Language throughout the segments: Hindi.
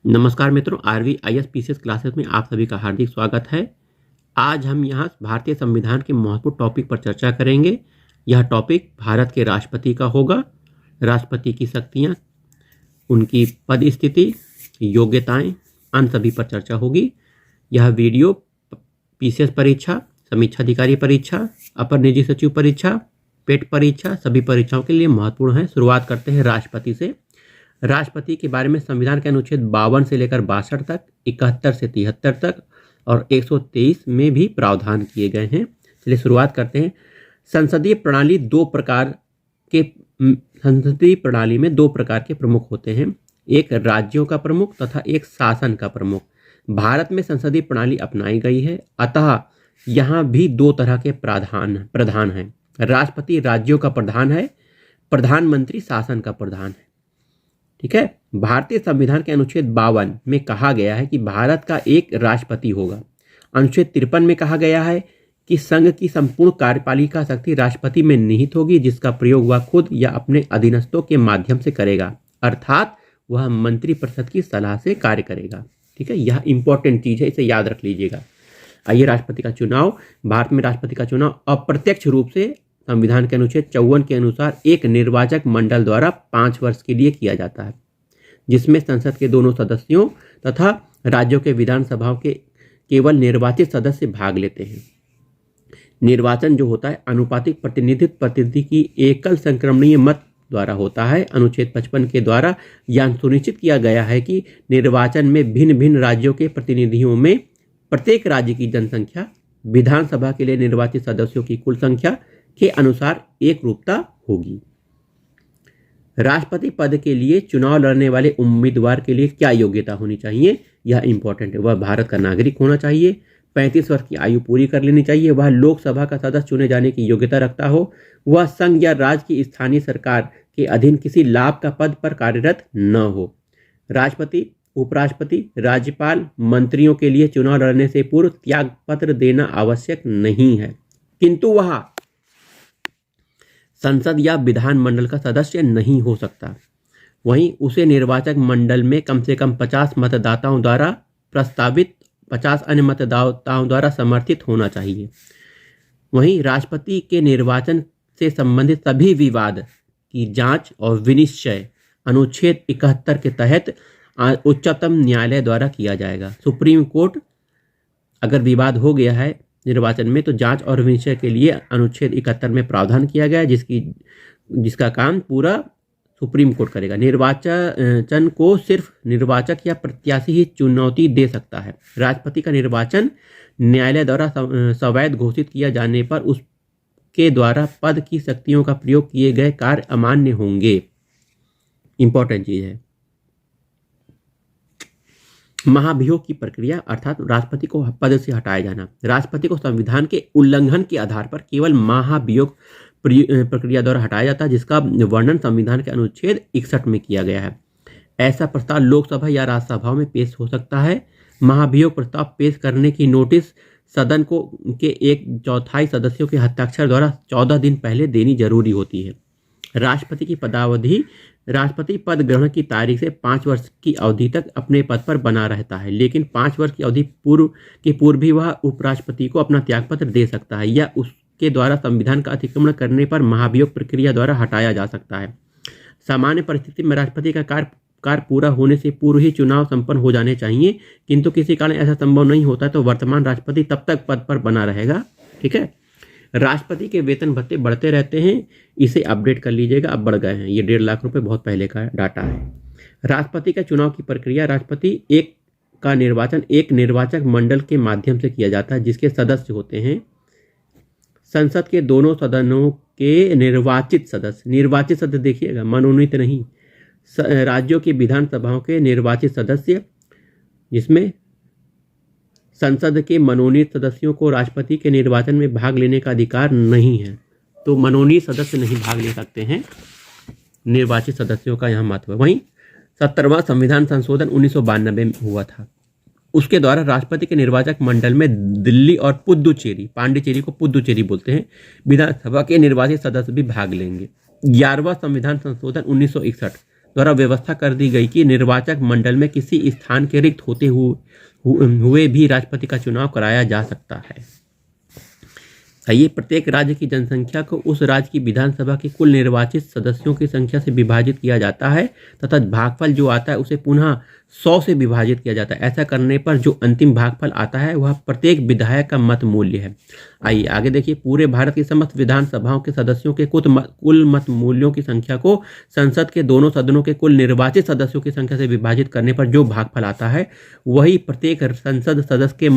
नमस्कार मित्रों, आरवी आईएएस पीसीएस क्लासेस में आप सभी का हार्दिक स्वागत है। आज हम यहाँ भारतीय संविधान के महत्वपूर्ण टॉपिक पर चर्चा करेंगे। यह टॉपिक भारत के राष्ट्रपति का होगा। राष्ट्रपति की शक्तियाँ, उनकी पद स्थिति, योग्यताएं, अन्य सभी पर चर्चा होगी। यह वीडियो पीसीएस परीक्षा, समीक्षा अधिकारी परीक्षा, अपर निजी सचिव परीक्षा, पेट परीक्षा, सभी परीक्षाओं के लिए महत्वपूर्ण है। शुरुआत करते हैं राष्ट्रपति से। राष्ट्रपति के बारे में संविधान के अनुच्छेद 52 से लेकर 62 तक, 71 से 73 तक और 123 में भी प्रावधान किए गए हैं। चलिए शुरुआत करते हैं। संसदीय प्रणाली में दो प्रकार के प्रमुख होते हैं, एक राज्यों का प्रमुख तथा एक शासन का प्रमुख। भारत में संसदीय प्रणाली अपनाई गई है, अतः यहाँ भी दो तरह के प्रधान हैं। राष्ट्रपति राज्यों का प्रधान है, प्रधानमंत्री शासन का प्रधान है। ठीक है। भारतीय संविधान के अनुच्छेद 52 में कहा गया है कि भारत का एक राष्ट्रपति होगा। अनुच्छेद 53 में कहा गया है कि संघ की संपूर्ण कार्यपालिका शक्ति राष्ट्रपति में निहित होगी, जिसका प्रयोग वह खुद या अपने अधीनस्थों के माध्यम से करेगा, अर्थात वह मंत्रिपरिषद की सलाह से कार्य करेगा। ठीक है, यह इंपॉर्टेंट चीज है, इसे याद रख लीजिएगा। आइए, राष्ट्रपति का चुनाव। भारत में राष्ट्रपति का चुनाव अप्रत्यक्ष रूप से संविधान के अनुच्छेद 54 के अनुसार एक निर्वाचक मंडल द्वारा 5 वर्ष के लिए किया जाता है, जिसमें संसद के दोनों सदस्यों तथा राज्यों के विधानसभाओं के केवल निर्वाचित सदस्य भाग लेते हैं। निर्वाचन जो होता है अनुपातिक प्रतिनिधि की एकल संक्रमणीय मत द्वारा होता है। अनुच्छेद 55 के द्वारा यह सुनिश्चित किया गया है कि निर्वाचन में भिन्न भिन्न राज्यों के प्रतिनिधियों में प्रत्येक राज्य की जनसंख्या विधानसभा के लिए निर्वाचित सदस्यों की कुल संख्या के अनुसार एक रूपता होगी। राष्ट्रपति पद के लिए चुनाव लड़ने वाले उम्मीदवार के लिए क्या योग्यता होनी चाहिए, यह इंपॉर्टेंट है। वह भारत का नागरिक होना चाहिए, 35 वर्ष की आयु पूरी कर लेनी चाहिए, वह लोकसभा का सदस्य चुने जाने की योग्यता रखता हो, वह संघ या राज्य की स्थानीय सरकार के अधीन किसी लाभ का पद पर कार्यरत न हो। राष्ट्रपति, उपराष्ट्रपति, राज्यपाल, मंत्रियों के लिए चुनाव लड़ने से पूर्व त्याग पत्र देना आवश्यक नहीं है, किंतु वह संसद या विधानमंडल का सदस्य नहीं हो सकता। वहीं उसे निर्वाचक मंडल में कम से कम 50 मतदाताओं द्वारा प्रस्तावित 50 अन्य मतदाताओं द्वारा समर्थित होना चाहिए। वहीं राष्ट्रपति के निर्वाचन से संबंधित सभी विवाद की जांच और विनिश्चय अनुच्छेद 71 के तहत उच्चतम न्यायालय द्वारा किया जाएगा। सुप्रीम कोर्ट, अगर विवाद हो गया है निर्वाचन में, तो जांच और विनिश्चय के लिए अनुच्छेद 71 में प्रावधान किया गया है, जिसका काम पूरा सुप्रीम कोर्ट करेगा। निर्वाचन को सिर्फ निर्वाचक या प्रत्याशी ही चुनौती दे सकता है। राष्ट्रपति का निर्वाचन न्यायालय द्वारा सवैध घोषित किया जाने पर उसके द्वारा पद की शक्तियों का प्रयोग किए गए कार्य अमान्य होंगे। इंपॉर्टेंट चीज है। महाभियोग की प्रक्रिया, अर्थात राष्ट्रपति को पद से हटाया जाना। राष्ट्रपति को संविधान के उल्लंघन के आधार पर केवल महाभियोग प्रक्रिया द्वारा हटाया जाता है, जिसका वर्णन संविधान के अनुच्छेद 61 में किया गया है। ऐसा प्रस्ताव लोकसभा या राज्यसभाओं में पेश हो सकता है। महाभियोग प्रस्ताव पेश करने की नोटिस सदन को के 1/4 सदस्यों के हस्ताक्षर द्वारा 14 दिन पहले देनी जरूरी होती है। राष्ट्रपति की पदावधि, राष्ट्रपति पद ग्रहण की तारीख से 5 वर्ष की अवधि तक अपने पद पर बना रहता है, लेकिन 5 वर्ष की अवधि पूर्व भी वह उपराष्ट्रपति को अपना त्यागपत्र दे सकता है या उसके द्वारा संविधान का अतिक्रमण करने पर महाभियोग प्रक्रिया द्वारा हटाया जा सकता है। सामान्य परिस्थिति में राष्ट्रपति का कार्य पूरा होने से पूर्व ही चुनाव संपन्न हो जाने चाहिए, किंतु किसी कारण ऐसा संभव नहीं होता तो वर्तमान राष्ट्रपति तब तक पद पर बना रहेगा। ठीक है। राष्ट्रपति के वेतन भत्ते बढ़ते रहते हैं, इसे अपडेट कर लीजिएगा, अब बढ़ गए हैं। ये 1.5 लाख रुपए बहुत पहले का डाटा है। राष्ट्रपति का चुनाव की प्रक्रिया, राष्ट्रपति का निर्वाचन एक निर्वाचक मंडल के माध्यम से किया जाता है, जिसके सदस्य होते हैं संसद के दोनों सदनों के निर्वाचित सदस्य देखिएगा, मनोनीत नहीं। राज्यों की विधानसभाओं के निर्वाचित सदस्य, जिसमें संसद के मनोनीत सदस्यों को राष्ट्रपति के निर्वाचन में भाग लेने का अधिकार नहीं है, तो मनोनीत सदस्य नहीं भाग ले सकते हैं। निर्वाचित सदस्यों का यहाँ महत्व है। वहीं 70वां संविधान संशोधन 1992 में हुआ था। उसके द्वारा राष्ट्रपति के निर्वाचक मंडल में दिल्ली और पुदुचेरी, पांडिचेरी को पुदुचेरी बोलते हैं, विधानसभा के निर्वाचित सदस्य भी भाग लेंगे। 11वां संविधान संशोधन 1961 द्वारा व्यवस्था कर दी गई कि निर्वाचक मंडल में किसी स्थान के रिक्त होते हुए भी राष्ट्रपति का चुनाव कराया जा सकता है। ये प्रत्येक राज्य की जनसंख्या को उस राज्य की विधानसभा के कुल निर्वाचित सदस्यों की संख्या से विभाजित किया जाता है तथा भागफल जो आता है उसे पुनः 100 से विभाजित किया जाता है। ऐसा करने पर जो अंतिम भागफल आता है वह प्रत्येक विधायक का मत मूल्य है। आइए आगे देखिए, पूरे भारत की समस्त विधानसभाओं के सदस्यों के कुल मत मूल्यों की संख्या को संसद के दोनों सदनों के कुल निर्वाचित सदस्यों की संख्या से विभाजित करने पर जो भागफल आता है वही प्रत्येक संसद सदस्य का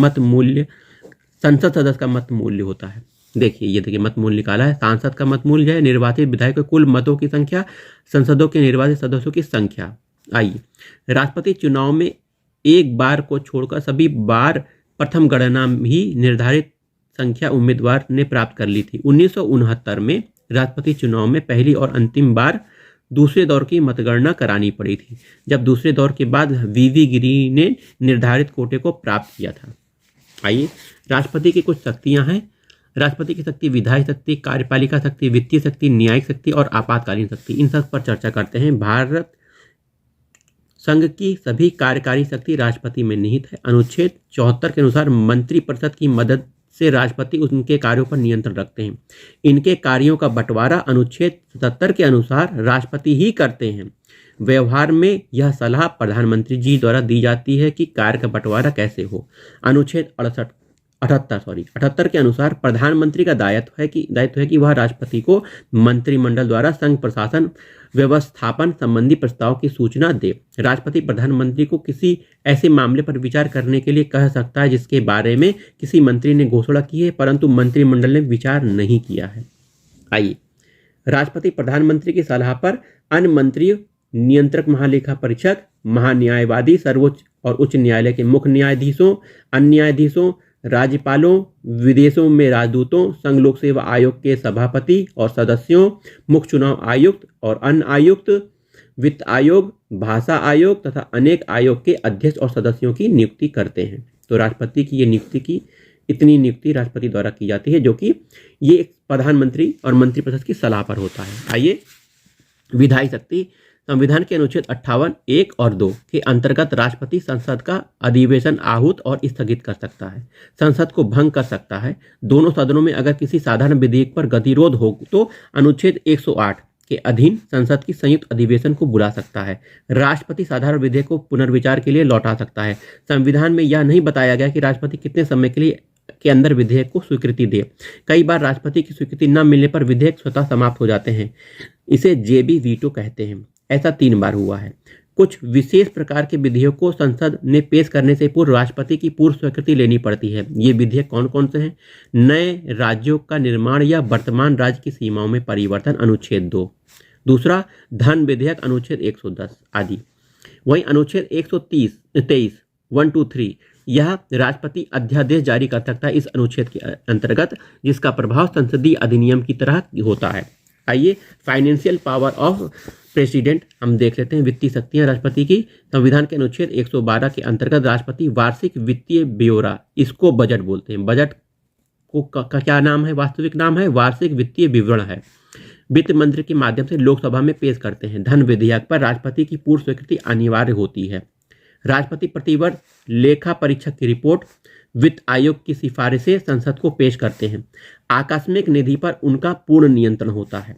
मत मूल्य होता है। देखिए, ये देखिए मत मूल्य निकाला है। सांसद का मत मूल्य है निर्वाचित विधायक के कुल मतों की संख्या, संसदों के निर्वाचित सदस्यों की संख्या। आइए, राष्ट्रपति चुनाव में एक बार को छोड़कर सभी बार प्रथम गणना ही निर्धारित संख्या उम्मीदवार ने प्राप्त कर ली थी। 1969 में राष्ट्रपति चुनाव में पहली और अंतिम बार दूसरे दौर की मतगणना करानी पड़ी थी, जब दूसरे दौर के बाद वीवी गिरी ने निर्धारित कोटे को प्राप्त किया था। आइए, राष्ट्रपति की कुछ शक्तियां हैं। राष्ट्रपति की शक्ति विधायी शक्ति, कार्यपालिका शक्ति, वित्तीय शक्ति, न्यायिक शक्ति और आपातकालीन शक्ति, इन सब पर चर्चा करते हैं। भारत संघ की सभी कार्यकारी शक्ति राष्ट्रपति में निहित है। अनुच्छेद 74 के अनुसार मंत्रिपरिषद की मदद से राष्ट्रपति उनके कार्यों पर नियंत्रण रखते हैं। इनके कार्यों का बंटवारा अनुच्छेद 77 के अनुसार राष्ट्रपति ही करते हैं। व्यवहार में यह सलाह प्रधानमंत्री जी द्वारा दी जाती है कि कार्य का बंटवारा कैसे हो। अनुच्छेद 78 के अनुसार प्रधानमंत्री का दायित्व है कि वह राष्ट्रपति को मंत्रिमंडल द्वारा संघ प्रशासन व्यवस्थापन संबंधी प्रस्ताव की सूचना दे। राष्ट्रपति प्रधानमंत्री को किसी ऐसे मामले पर विचार करने के लिए कह सकता है जिसके बारे में किसी मंत्री ने घोषणा की है परंतु मंत्रिमंडल ने विचार नहीं किया है। आइए, राष्ट्रपति प्रधानमंत्री की सलाह पर अन्य मंत्री, नियंत्रक महालेखा परीक्षक, महान्यायवादी, सर्वोच्च और उच्च न्यायालय के मुख्य न्यायाधीशों, अन्य न्यायाधीशों, राज्यपालों, विदेशों में राजदूतों, संघ लोक सेवा आयोग के सभापति और सदस्यों, मुख्य चुनाव आयुक्त और अन्य आयुक्त, वित्त आयोग, भाषा आयोग तथा अनेक आयोग के अध्यक्ष और सदस्यों की नियुक्ति करते हैं। तो राष्ट्रपति की इतनी नियुक्ति राष्ट्रपति द्वारा की जाती है, जो कि ये प्रधानमंत्री और मंत्रिपरिषद की सलाह पर होता है। आइए, विधायी शक्ति। संविधान के अनुच्छेद 58 1 और 2 के अंतर्गत राष्ट्रपति संसद का अधिवेशन आहूत और स्थगित कर सकता है, संसद को भंग कर सकता है। दोनों सदनों में अगर किसी साधारण विधेयक पर गतिरोध हो तो अनुच्छेद 108 के अधीन संसद की संयुक्त अधिवेशन को बुला सकता है। राष्ट्रपति साधारण विधेयक को पुनर्विचार के लिए लौटा सकता है। संविधान में यह नहीं बताया गया कि राष्ट्रपति कितने समय के अंदर विधेयक को स्वीकृति दे। कई बार राष्ट्रपति की स्वीकृति न मिलने पर विधेयक स्वतः समाप्त हो जाते हैं। इसे जेबी वीटो कहते हैं। ऐसा 3 बार हुआ है। कुछ विशेष प्रकार के विधेयकों को संसद ने पेश करने से पूर्व राष्ट्रपति की पूर्व स्वीकृति लेनी पड़ती है। ये विधेयक कौन कौन से हैं? नए राज्यों का निर्माण या वर्तमान राज्य की सीमाओं में परिवर्तन, अनुच्छेद 2। दूसरा, धन विधेयक, अनुच्छेद 110 आदि। वहीं अनुच्छेद 123 1, 2, 3 यह राष्ट्रपति अध्यादेश जारी कर सकता है इस अनुच्छेद के अंतर्गत, जिसका प्रभाव संसदीय अधिनियम की तरह होता है। आइए, फाइनेंशियल पावर ऑफ प्रेसिडेंट हम देख लेते हैं। वित्तीय शक्तियां राष्ट्रपति की। संविधान के अनुच्छेद 112 के अंतर्गत राष्ट्रपति वार्षिक वित्तीय ब्यौरा, इसको बजट बोलते हैं। बजट को का क्या नाम है? वास्तविक नाम है वार्षिक वित्तीय विवरण है। वित्त मंत्री के माध्यम से लोकसभा में पेश करते हैं। धन विधेयक पर राष्ट्रपति की पूर्व स्वीकृति अनिवार्य होती है। राष्ट्रपति प्रतिवर्ष लेखा परीक्षक की रिपोर्ट, वित्त आयोग की सिफारिशें संसद को पेश करते हैं। आकस्मिक निधि पर उनका पूर्ण नियंत्रण होता है।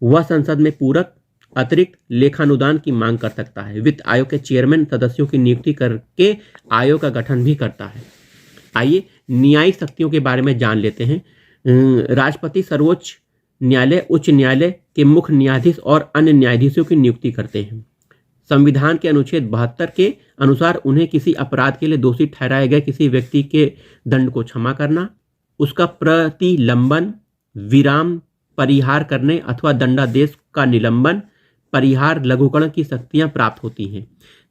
वह संसद में पूरक अतिरिक्त लेखानुदान की मांग कर सकता है। वित्त आयोग के चेयरमैन सदस्यों की नियुक्ति करके आयोग का गठन भी करता है। आइए, न्यायिक शक्तियों के बारे में जान लेते हैं। राष्ट्रपति सर्वोच्च न्यायालय, उच्च न्यायालय के मुख्य न्यायाधीश और अन्य न्यायाधीशों की नियुक्ति करते हैं। संविधान के अनुच्छेद 72 के अनुसार उन्हें किसी अपराध के लिए दोषी ठहराए गए किसी व्यक्ति के दंड को क्षमा करना, उसका प्रतिलंबन, विराम, परिहार करने अथवा दंडादेश का निलंबन, परिहार, लघुकरण की शक्तियां प्राप्त होती हैं।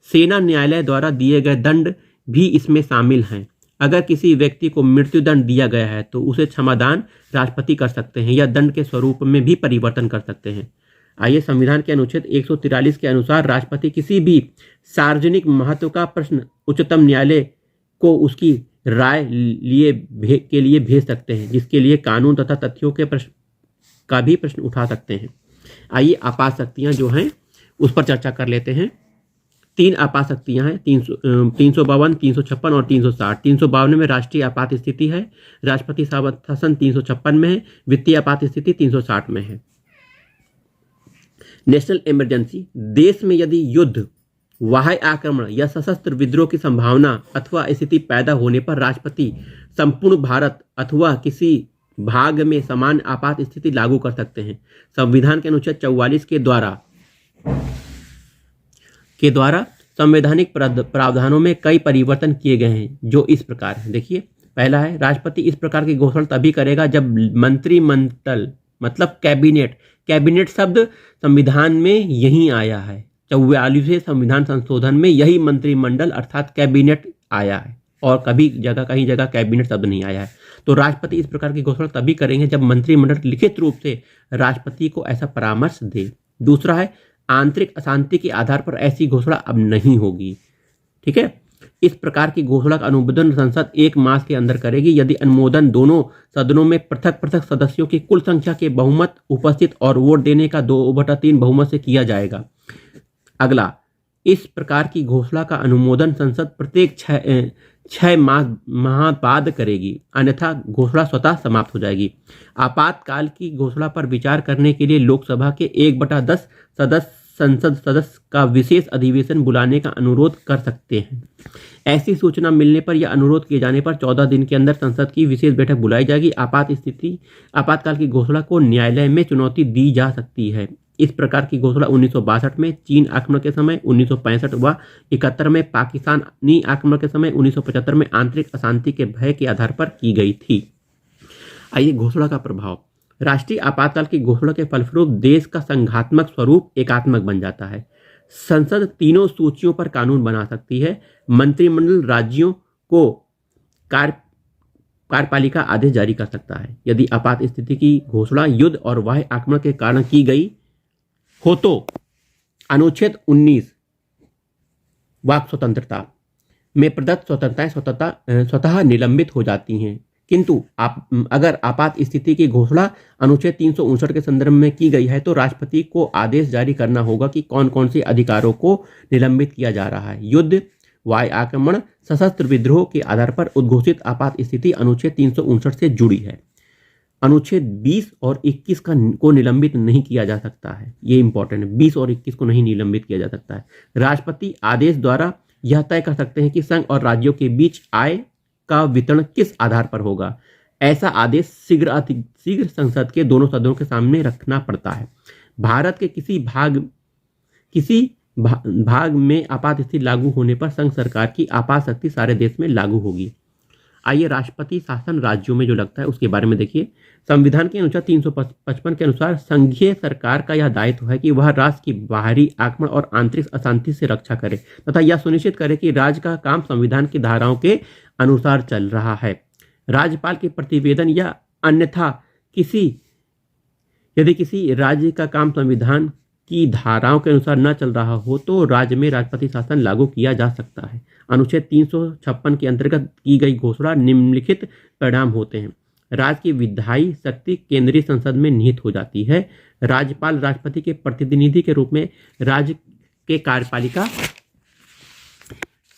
सेना न्यायालय द्वारा दिए गए दंड भी इसमें शामिल हैं। अगर किसी व्यक्ति को मृत्युदंड दिया गया है तो उसे क्षमादान राष्ट्रपति कर सकते हैं या दंड के स्वरूप में भी परिवर्तन कर सकते हैं। आइए, संविधान के अनुच्छेद 143 के अनुसार राष्ट्रपति किसी भी सार्वजनिक महत्व का प्रश्न उच्चतम न्यायालय को उसकी राय के लिए भेज सकते हैं, जिसके लिए कानून तथा तथ्यों के प्रश्न का भी प्रश्न उठा सकते हैं। आइए, आपात शक्तियां जो हैं उस पर चर्चा कर लेते हैं। 3 आपात शक्तियां हैं, 352, 356 और 360। 352 में राष्ट्रीय आपात स्थिति है, राष्ट्रपति शासन 356 में है, वित्तीय आपात स्थिति 360 में है। नेशनल इमरजेंसी, देश में यदि युद्ध, बाह्य आक्रमण या सशस्त्र विद्रोह की संभावना अथवा स्थिति पैदा होने पर राष्ट्रपति संपूर्ण भारत अथवा किसी भाग में समान आपात स्थिति लागू कर सकते हैं। संविधान के अनुच्छेद 44 के द्वारा संवैधानिक प्रावधानों में कई परिवर्तन किए गए हैं, जो इस प्रकार हैं। देखिए, पहला है, राष्ट्रपति इस प्रकार की घोषणा तभी करेगा जब मंत्रिमंडल, मतलब कैबिनेट शब्द संविधान में यही आया है। 44वें संविधान संशोधन में यही मंत्रिमंडल अर्थात कैबिनेट आया है, और कहीं जगह कैबिनेट शब्द नहीं आया है। तो राष्ट्रपति इस प्रकार की घोषणा तभी करेंगे जब मंत्रिमंडल लिखित रूप से राष्ट्रपति को ऐसा परामर्श दे। दूसरा है, आंतरिक अशांति के आधार पर ऐसी घोषणा अब नहीं होगी। ठीक है, इस प्रकार की घोषणा का अनुमोदन संसद 1 मास के अंदर करेगी यदि अनुमोदन दोनों सदनों में पृथक पृथक सदस्यों की कुल संख्या के बहुमत उपस्थित और वोट देने का 2/3 बहुमत से किया जाएगा। अगला, इस प्रकार की घोषणा का अनुमोदन संसद प्रत्येक 6 माह बाद करेगी, अन्यथा घोषणा स्वतः समाप्त हो जाएगी। आपातकाल की घोषणा पर विचार करने के लिए लोकसभा के 1/10 संसद सदस्य का विशेष अधिवेशन बुलाने का अनुरोध कर सकते हैं। ऐसी सूचना मिलने पर या अनुरोध किए जाने पर 14 दिन के अंदर संसद की विशेष बैठक बुलाई जाएगी। आपातकाल की घोषणा को न्यायालय में चुनौती दी जा सकती है। इस प्रकार की घोषणा 1962 में चीन आक्रमण के समय, 1965 व 71 में पाकिस्तानी आक्रमण के समय, 1975 में आंतरिक अशांति के भय के आधार पर की गई थी। आइए, घोषणा का प्रभाव। राष्ट्रीय आपातकाल की घोषणा के फलस्वरूप देश का संघात्मक स्वरूप एकात्मक बन जाता है। संसद तीनों सूचियों पर कानून बना सकती है। मंत्रिमंडल राज्यों को कार्यपालिका आदेश जारी कर सकता है। यदि आपात स्थिति की घोषणा युद्ध और बाह्य आक्रमण के कारण की गई हो तो अनुच्छेद 19 वाक स्वतंत्रता में प्रदत्त स्वतंत्रताएं स्वतः निलंबित हो जाती हैं। किंतु अगर आपात स्थिति की घोषणा अनुच्छेद 359 के संदर्भ में की गई है तो राष्ट्रपति को आदेश जारी करना होगा कि कौन कौन से अधिकारों को निलंबित किया जा रहा है। युद्ध, वायु आक्रमण, सशस्त्र विद्रोह के आधार पर उद्घोषित आपात स्थिति अनुच्छेद 359 से जुड़ी है। अनुच्छेद 20 और 21 को निलंबित नहीं किया जा सकता है। ये इंपॉर्टेंट है, 20 और 21 को नहीं निलंबित किया जा सकता है। राष्ट्रपति आदेश द्वारा यह तय कर सकते हैं कि संघ और राज्यों के बीच आय का वितरण किस आधार पर होगा। ऐसा आदेश शीघ्र संसद के दोनों सदनों के सामने रखना पड़ता है। भारत के किसी भाग में आपात स्थिति लागू होने पर संघ सरकार की आपात शक्ति सारे देश में लागू होगी। आइए, राष्ट्रपति शासन राज्यों में जो लगता है उसके बारे में देखिए। संविधान के अनुच्छेद 355 के अनुसार संघीय सरकार का यह दायित्व है कि वह राज्य की बाहरी आक्रमण और आंतरिक अशांति से रक्षा करे तथा यह सुनिश्चित करे कि राज्य का काम संविधान की धाराओं के अनुसार चल रहा है। राज्यपाल के प्रतिवेदन या अन्यथा यदि किसी राज्य का काम संविधान की धाराओं के अनुसार न चल रहा हो तो राज्य में राष्ट्रपति शासन लागू किया जा सकता है। अनुच्छेद 356 के अंतर्गत की गई घोषणा निम्नलिखित परिणाम होते हैं। राज्य की विधायी शक्ति केंद्रीय संसद में निहित हो जाती है। राज्यपाल राष्ट्रपति के प्रतिनिधि के रूप में राज्य के कार्यपालिका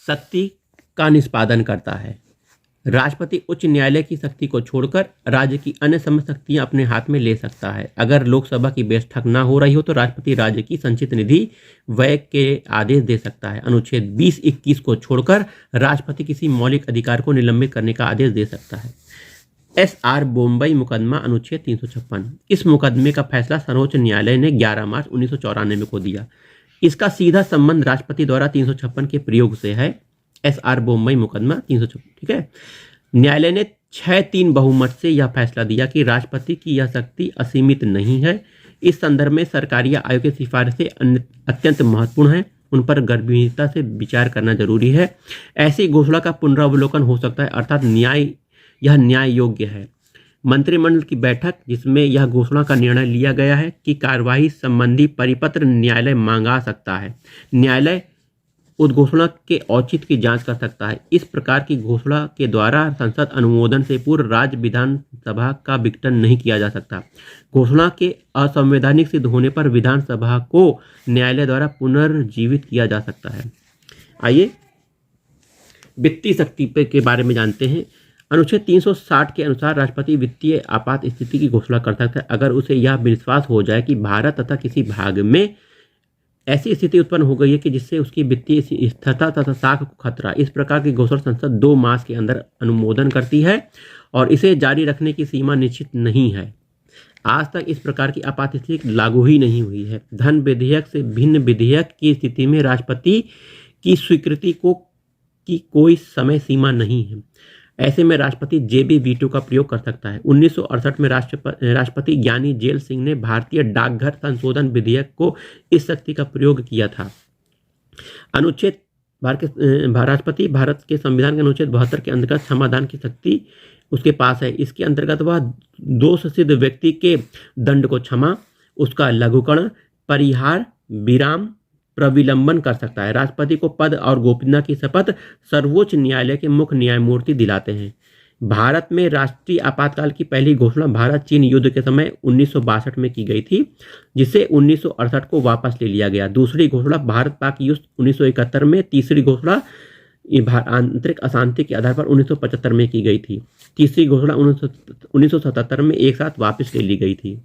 शक्ति का निष्पादन करता है। राष्ट्रपति उच्च न्यायालय की शक्ति को छोड़कर राज्य की अन्य समस्त शक्तियां अपने हाथ में ले सकता है। अगर लोकसभा की बैठक न हो रही हो तो राष्ट्रपति राज्य की संचित निधि व्यय के आदेश दे सकता है। अनुच्छेद 20-21 को छोड़कर राष्ट्रपति किसी मौलिक अधिकार को निलंबित करने का आदेश दे सकता है। SR बॉम्बई मुकदमा अनुच्छेद 356। इस मुकदमे का फैसला सर्वोच्च न्यायालय ने 11 मार्च 1994 को दिया। इसका सीधा संबंध राष्ट्रपति द्वारा 356 के प्रयोग से है। SR बॉम्बई मुकदमा 356। ठीक है, न्यायालय ने 6-3 बहुमत से यह फैसला दिया कि राष्ट्रपति की यह शक्ति असीमित नहीं है। इस संदर्भ में सरकारी आयोग की सिफारिशें अत्यंत महत्वपूर्ण हैं, उन पर गंभीरता से विचार करना जरूरी है। ऐसी घोषणा का पुनरावलोकन हो सकता है, अर्थात यह न्याय योग्य है। मंत्रिमंडल की बैठक जिसमें यह घोषणा का निर्णय लिया गया है कि कार्यवाही संबंधी परिपत्र न्यायालय मांगा सकता है। न्यायालय उस घोषणा के औचित्य की जांच कर सकता है। इस प्रकार की घोषणा के द्वारा संसद अनुमोदन से पूर्व राज्य विधानसभा का विघटन नहीं किया जा सकता। घोषणा के असंवैधानिक सिद्ध होने पर विधानसभा को न्यायालय द्वारा पुनर्जीवित किया जा सकता है। आइए वित्तीय शक्ति के बारे में जानते हैं। अनुच्छेद 360 के अनुसार राष्ट्रपति वित्तीय आपात स्थिति की घोषणा कर सकता है अगर उसे यह विश्वास हो जाए कि भारत तथा किसी भाग में ऐसी स्थिति उत्पन्न हो गई है कि जिससे उसकी वित्तीय स्थिरता तथा साख को खतरा। इस प्रकार की घोषणा संसद 2 मास के अंदर अनुमोदन करती है और इसे जारी रखने की सीमा निश्चित नहीं है। आज तक इस प्रकार की आपात स्थिति लागू ही नहीं हुई है। धन विधेयक से भिन्न विधेयक की स्थिति में राष्ट्रपति की स्वीकृति की कोई समय सीमा नहीं है। ऐसे में राष्ट्रपति जेबी वीटो का प्रयोग कर सकता है। 1968 में राष्ट्रपति ज्ञानी जेल सिंह ने भारतीय डाकघर संशोधन विधेयक को इस शक्ति का प्रयोग किया था। अनुच्छेद राष्ट्रपति भारत के संविधान के अनुच्छेद 72 के अंतर्गत समाधान की शक्ति उसके पास है। इसके अंतर्गत वह दोष सिद्ध व्यक्ति के दंड को क्षमा, उसका लघुकरण, परिहार, विराम, प्रविलंबन कर सकता है। राष्ट्रपति को पद और गोपनीयता की शपथ सर्वोच्च न्यायालय के मुख्य न्यायमूर्ति दिलाते हैं। भारत में राष्ट्रीय आपातकाल की पहली घोषणा भारत चीन युद्ध के समय 1962 में की गई थी, जिसे 1968 को वापस ले लिया गया। दूसरी घोषणा भारत पाक युद्ध 1971 में, तीसरी घोषणा आंतरिक अशांति के आधार पर 1975 में की गई थी। तीसरी घोषणा 1977 में एक साथ वापस ले ली गई थी।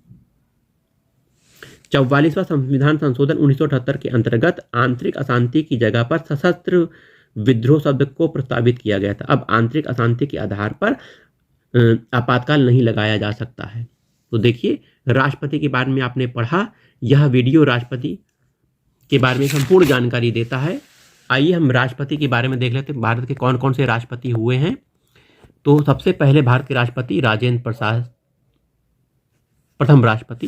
44वां संविधान संशोधन 1978 के अंतर्गत आंतरिक अशांति की जगह पर सशस्त्र विद्रोह शब्द को प्रस्तावित किया गया था। अब आंतरिक अशांति के आधार पर आपातकाल नहीं लगाया जा सकता है। तो देखिए, राष्ट्रपति के बारे में आपने पढ़ा। यह वीडियो राष्ट्रपति के बारे में संपूर्ण जानकारी देता है। आइए हम राष्ट्रपति के बारे में देख लेते हैं, भारत के कौन कौन से राष्ट्रपति हुए हैं। तो सबसे पहले भारत के राष्ट्रपति राजेंद्र प्रसाद प्रथम राष्ट्रपति,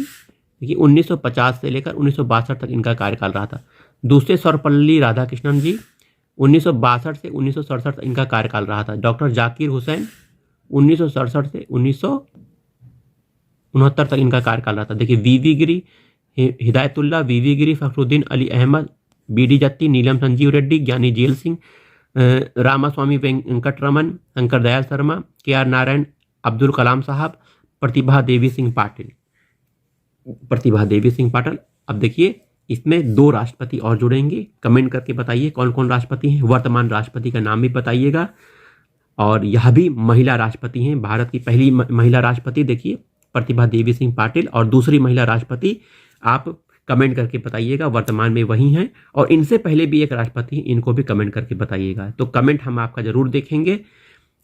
देखिए 1950 से लेकर 1962 तक इनका कार्यकाल रहा था। दूसरे सर्वपल्ली राधाकृष्णन जी, 1962 से 1967 तक इनका कार्यकाल रहा था। डॉक्टर जाकिर हुसैन, 1967 से 1969 तक इनका कार्यकाल रहा था। देखिए वीवी गिरी, हिदायतुल्लाह, वीवी गिरी, फखरुद्दीन अली अहमद, बीडी जत्ती, नीलम संजीव रेड्डी, ज्ञानी जेल सिंह, रामास्वामी वेंकटरमन, शंकर दयाल शर्मा, के.आर. नारायण, अब्दुल कलाम साहब, प्रतिभा देवी सिंह पाटिल। अब देखिए इसमें 2 राष्ट्रपति और जुड़ेंगे। कमेंट करके बताइए कौन कौन राष्ट्रपति हैं। वर्तमान राष्ट्रपति का नाम भी बताइएगा। और यह भी महिला राष्ट्रपति हैं। भारत की पहली महिला राष्ट्रपति देखिए प्रतिभा देवी सिंह पाटिल, और दूसरी महिला राष्ट्रपति आप कमेंट करके बताइएगा, वर्तमान में वही हैं। और इनसे पहले भी एक राष्ट्रपति, इनको भी कमेंट करके बताइएगा। तो कमेंट हम आपका जरूर देखेंगे।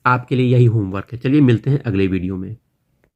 आपके लिए यही होमवर्क है। चलिए मिलते हैं अगले वीडियो में।